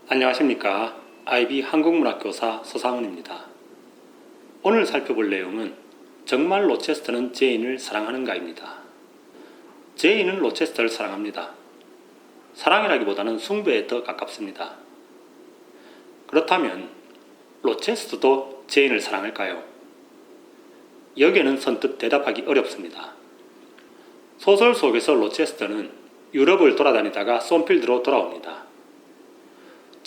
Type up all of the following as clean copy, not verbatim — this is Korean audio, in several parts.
안녕하십니까. IB 한국문학교사 서상훈입니다. 오늘 살펴볼 내용은 정말 로체스터는 제인을 사랑하는가입니다. 제인은 로체스터를 사랑합니다. 사랑이라기보다는 숭배에 더 가깝습니다. 그렇다면 로체스터도 제인을 사랑할까요? 여기에는 선뜻 대답하기 어렵습니다. 소설 속에서 로체스터는 유럽을 돌아다니다가 솜필드로 돌아옵니다.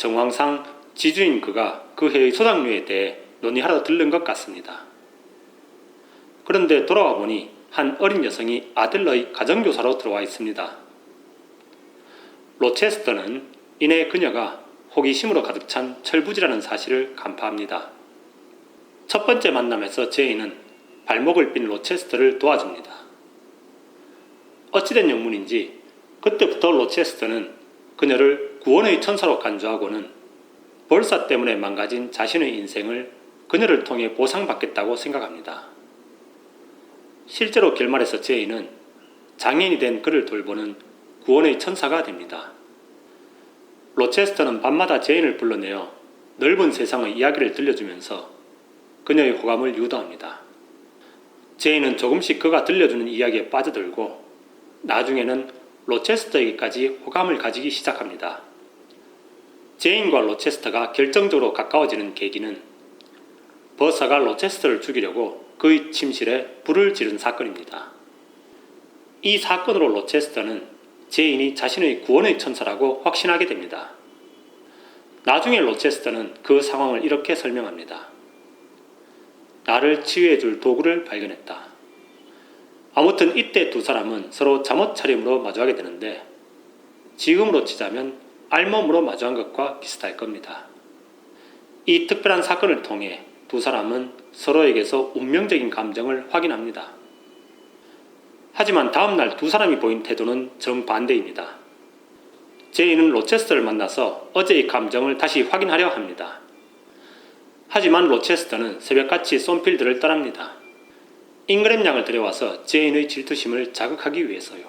정황상 지주인 그가 그 해의 소장류에 대해 논의하러 들른 것 같습니다. 그런데 돌아와 보니 한 어린 여성이 아들러의 가정교사로 들어와 있습니다. 로체스터는 이내 그녀가 호기심으로 가득 찬 철부지라는 사실을 간파합니다. 첫 번째 만남에서 제인은 발목을 삔 로체스터를 도와줍니다. 어찌된 영문인지 그때부터 로체스터는 그녀를 구원의 천사로 간주하고는 벌사 때문에 망가진 자신의 인생을 그녀를 통해 보상받겠다고 생각합니다. 실제로 결말에서 제인은 장애인이 된 그를 돌보는 구원의 천사가 됩니다. 로체스터는 밤마다 제인을 불러내어 넓은 세상의 이야기를 들려주면서 그녀의 호감을 유도합니다. 제인은 조금씩 그가 들려주는 이야기에 빠져들고 나중에는 로체스터에게까지 호감을 가지기 시작합니다. 제인과 로체스터가 결정적으로 가까워지는 계기는 버사가 로체스터를 죽이려고 그의 침실에 불을 지른 사건입니다. 이 사건으로 로체스터는 제인이 자신의 구원의 천사라고 확신하게 됩니다. 나중에 로체스터는 그 상황을 이렇게 설명합니다. 나를 치유해줄 도구를 발견했다. 아무튼 이때 두 사람은 서로 잠옷 차림으로 마주하게 되는데 지금으로 치자면 알몸으로 마주한 것과 비슷할 겁니다. 이 특별한 사건을 통해 두 사람은 서로에게서 운명적인 감정을 확인합니다. 하지만 다음날 두 사람이 보인 태도는 정반대입니다. 제인은 로체스터를 만나서 어제의 감정을 다시 확인하려 합니다. 하지만 로체스터는 새벽같이 솜필드를 떠납니다. 잉그램 양을 데려와서 제인의 질투심을 자극하기 위해서요.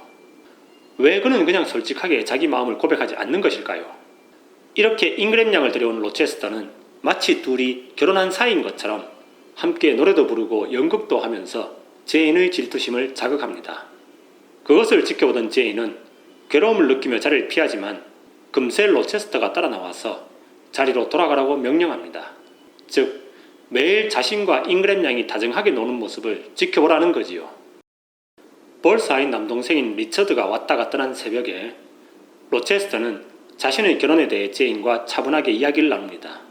왜 그는 그냥 솔직하게 자기 마음을 고백하지 않는 것일까요? 이렇게 잉그램 양을 데려온 로체스터는 마치 둘이 결혼한 사이인 것처럼 함께 노래도 부르고 연극도 하면서 제인의 질투심을 자극합니다. 그것을 지켜보던 제인은 괴로움을 느끼며 자리를 피하지만 금세 로체스터가 따라 나와서 자리로 돌아가라고 명령합니다. 즉 매일 자신과 잉그램 양이 다정하게 노는 모습을 지켜보라는 거지요. 볼사의 남동생인 리처드가 왔다가 떠난 새벽에 로체스터는 자신의 결혼에 대해 제인과 차분하게 이야기를 나눕니다.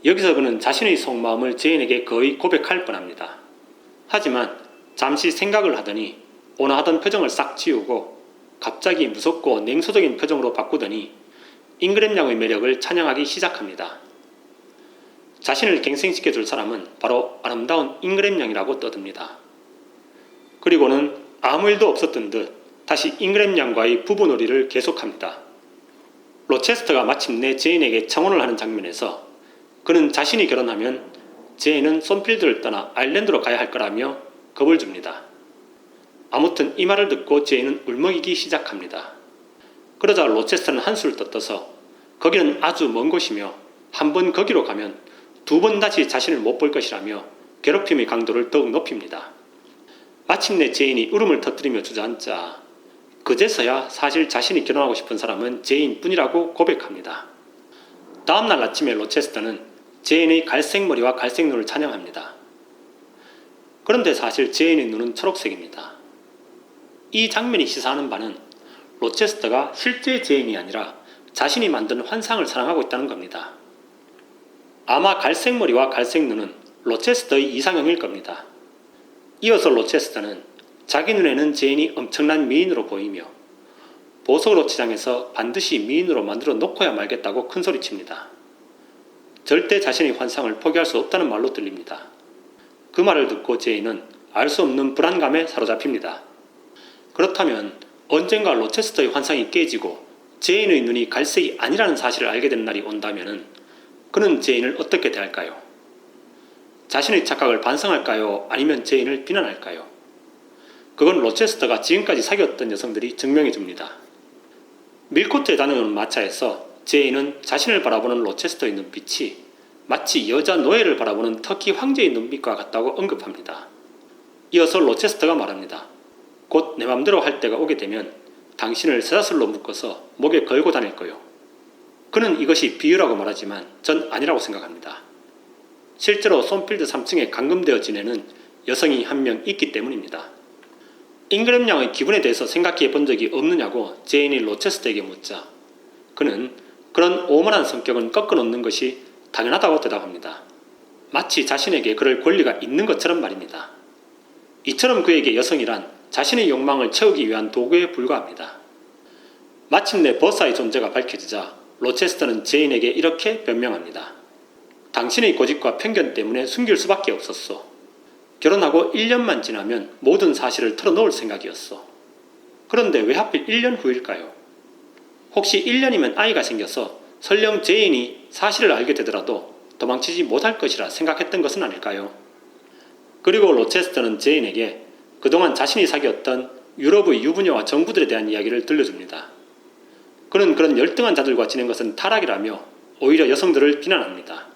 여기서 그는 자신의 속마음을 제인에게 거의 고백할 뻔합니다. 하지만 잠시 생각을 하더니 온화하던 표정을 싹 지우고 갑자기 무섭고 냉소적인 표정으로 바꾸더니 잉그램 양의 매력을 찬양하기 시작합니다. 자신을 갱생시켜줄 사람은 바로 아름다운 잉그램 양이라고 떠듭니다. 그리고는 아무 일도 없었던 듯 다시 잉그램 양과의 부부놀이를 계속합니다. 로체스터가 마침내 제인에게 청혼을 하는 장면에서 그는 자신이 결혼하면 제인은 솜필드를 떠나 아일랜드로 가야 할 거라며 겁을 줍니다. 아무튼 이 말을 듣고 제인은 울먹이기 시작합니다. 그러자 로체스터는 한숨을 떴어서 거기는 아주 먼 곳이며 한 번 거기로 가면 두 번 다시 자신을 못 볼 것이라며 괴롭힘의 강도를 더욱 높입니다. 마침내 제인이 울음을 터뜨리며 주저앉자 그제서야 사실 자신이 결혼하고 싶은 사람은 제인뿐이라고 고백합니다. 다음날 아침에 로체스터는 제인의 갈색 머리와 갈색 눈을 찬양합니다. 그런데 사실 제인의 눈은 초록색입니다. 이 장면이 시사하는 바는 로체스터가 실제 제인이 아니라 자신이 만든 환상을 사랑하고 있다는 겁니다. 아마 갈색 머리와 갈색 눈은 로체스터의 이상형일 겁니다. 이어서 로체스터는 자기 눈에는 제인이 엄청난 미인으로 보이며 보석으로 치장해서 반드시 미인으로 만들어 놓고야 말겠다고 큰소리칩니다. 절대 자신의 환상을 포기할 수 없다는 말로 들립니다. 그 말을 듣고 제인은 알 수 없는 불안감에 사로잡힙니다. 그렇다면 언젠가 로체스터의 환상이 깨지고 제인의 눈이 갈색이 아니라는 사실을 알게 되는 날이 온다면 그는 제인을 어떻게 대할까요? 자신의 착각을 반성할까요? 아니면 제인을 비난할까요? 그건 로체스터가 지금까지 사귀었던 여성들이 증명해 줍니다. 밀코트에 다녀오는 마차에서 제인은 자신을 바라보는 로체스터의 눈빛이 마치 여자 노예를 바라보는 터키 황제의 눈빛과 같다고 언급합니다. 이어서 로체스터가 말합니다. 곧 내 맘대로 할 때가 오게 되면 당신을 쇠사슬로 묶어서 목에 걸고 다닐 거요. 그는 이것이 비유라고 말하지만 전 아니라고 생각합니다. 실제로 손필드 3층에 감금되어 지내는 여성이 한 명 있기 때문입니다. 잉그램 양의 기분에 대해서 생각해 본 적이 없느냐고 제인이 로체스터에게 묻자 그는 그런 오만한 성격은 꺾어놓는 것이 당연하다고 대답합니다. 마치 자신에게 그럴 권리가 있는 것처럼 말입니다. 이처럼 그에게 여성이란 자신의 욕망을 채우기 위한 도구에 불과합니다. 마침내 버사의 존재가 밝혀지자 로체스터는 제인에게 이렇게 변명합니다. 당신의 고집과 편견 때문에 숨길 수밖에 없었소. 결혼하고 1년만 지나면 모든 사실을 털어놓을 생각이었소. 그런데 왜 하필 1년 후일까요? 혹시 1년이면 아이가 생겨서 설령 제인이 사실을 알게 되더라도 도망치지 못할 것이라 생각했던 것은 아닐까요? 그리고 로체스터는 제인에게 그동안 자신이 사귀었던 유럽의 유부녀와 정부들에 대한 이야기를 들려줍니다. 그는 그런 열등한 자들과 지낸 것은 타락이라며 오히려 여성들을 비난합니다.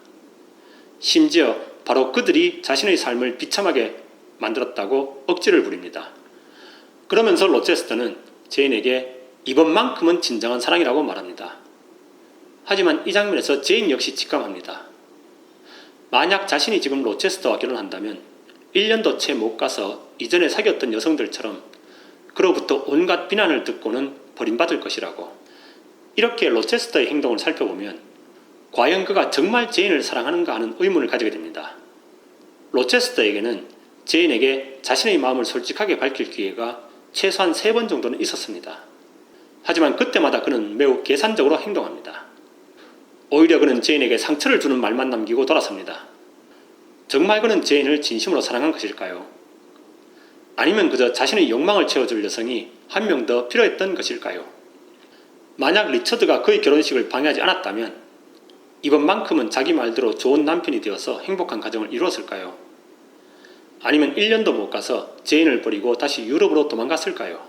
심지어 바로 그들이 자신의 삶을 비참하게 만들었다고 억지를 부립니다. 그러면서 로체스터는 제인에게 이번만큼은 진정한 사랑이라고 말합니다. 하지만 이 장면에서 제인 역시 직감합니다. 만약 자신이 지금 로체스터와 결혼한다면 1년도 채 못 가서 이전에 사귀었던 여성들처럼 그로부터 온갖 비난을 듣고는 버림받을 것이라고. 이렇게 로체스터의 행동을 살펴보면 과연 그가 정말 제인을 사랑하는가 하는 의문을 가지게 됩니다. 로체스터에게는 제인에게 자신의 마음을 솔직하게 밝힐 기회가 최소한 3번 정도는 있었습니다. 하지만 그때마다 그는 매우 계산적으로 행동합니다. 오히려 그는 제인에게 상처를 주는 말만 남기고 돌아섭니다. 정말 그는 제인을 진심으로 사랑한 것일까요? 아니면 그저 자신의 욕망을 채워줄 여성이 한 명 더 필요했던 것일까요? 만약 리처드가 그의 결혼식을 방해하지 않았다면 이번만큼은 자기 말대로 좋은 남편이 되어서 행복한 가정을 이루었을까요? 아니면 1년도 못 가서 제인을 버리고 다시 유럽으로 도망갔을까요?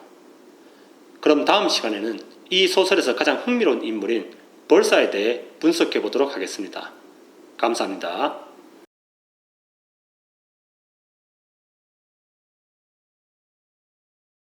그럼 다음 시간에는 이 소설에서 가장 흥미로운 인물인 벌사에 대해 분석해 보도록 하겠습니다. 감사합니다.